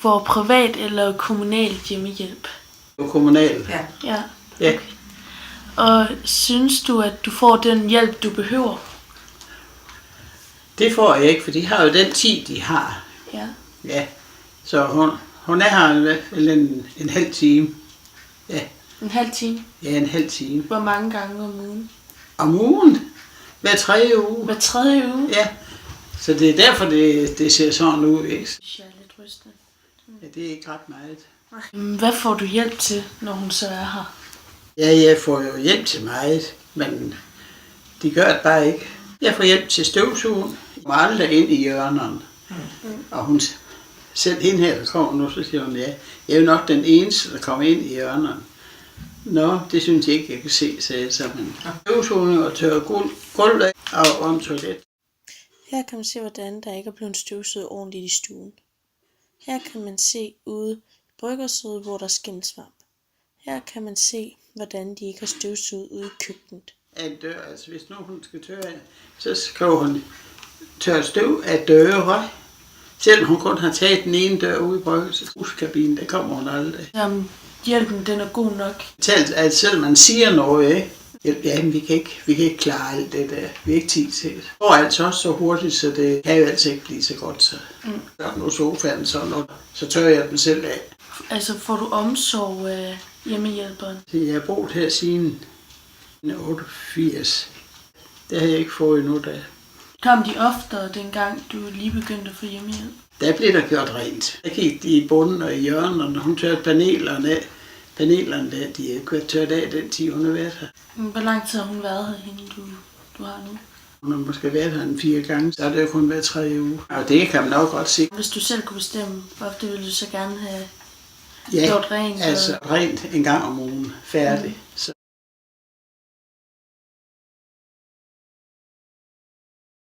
For privat eller kommunal hjemmehjælp? Kommunal. Ja. Ja. Ja. Og synes du, at du får den hjælp, du behøver? Det får jeg ikke, for de har jo den tid, de har. Ja. Ja. Så hun er her i hvert fald en halv time. Ja. En halv time? Ja, en halv time. Hvor mange gange om ugen? Om ugen? Hver 3. uge. Hver 3. uge? Ja. Så det er derfor, det ser sådan ud, ikke? Jeg er lidt rystende. Ja, det er ikke ret meget. Hvad får du hjælp til, når hun så er her? Ja, jeg får jo hjælp til meget, men de gør det bare ikke. Jeg får hjælp til støvsugen. Jeg må aldrig ind i hjørnerne. Og hun, selv hende her, der kommer nu, så siger hun, ja, jeg er jo nok den eneste, der kommer ind i hjørnerne. Nå, det synes jeg ikke, jeg kan se, sagde jeg så. Men støvsugning og tørre gulv og om toilet. Her kan man se, hvordan der ikke er blevet støvsuget ordentligt i stuen. Her kan man se ude i bryggersædet, hvor der er skimmelsvamp. Her kan man se, hvordan de ikke har støvsuget ude i køkkenet. Af en dør, altså hvis nu hun skal tørre, så skriver hun tør støv af døre. Selvom hun kun har taget den ene dør ude i bryggerskabinen, der kommer hun aldrig. Hjælpen, den er god nok. Talt, at selvom man siger noget, ikke? Ja, men vi kan ikke klare alt det der. Vi har ikke tid til det. Det går altså også så hurtigt, så det kan jo altså ikke blive så godt. Så der er nu sofaen sådan noget, så tør jeg den selv af. Altså, får du omsorg af hjemmehjælperen? Jeg har boet her siden 88. Det har jeg ikke fået endnu da. Kom de oftere, dengang du lige begyndte at få hjemmehjælp? Der blev der gjort rent. Der gik de i bunden og i hjørnerne, og hun tørte panelerne af. Panelerne der, de har kørt tørt af den tid, hun har været her. Hvor lang tid har hun været her, hende du har nu? Hun har måske været her 4 gange, så har det jo kun været 3 uger. Og det kan man nok godt se. Hvis du selv kunne bestemme, hvor ofte ville du så gerne have Ja, gjort rent? altså rent en gang om ugen, færdig. Så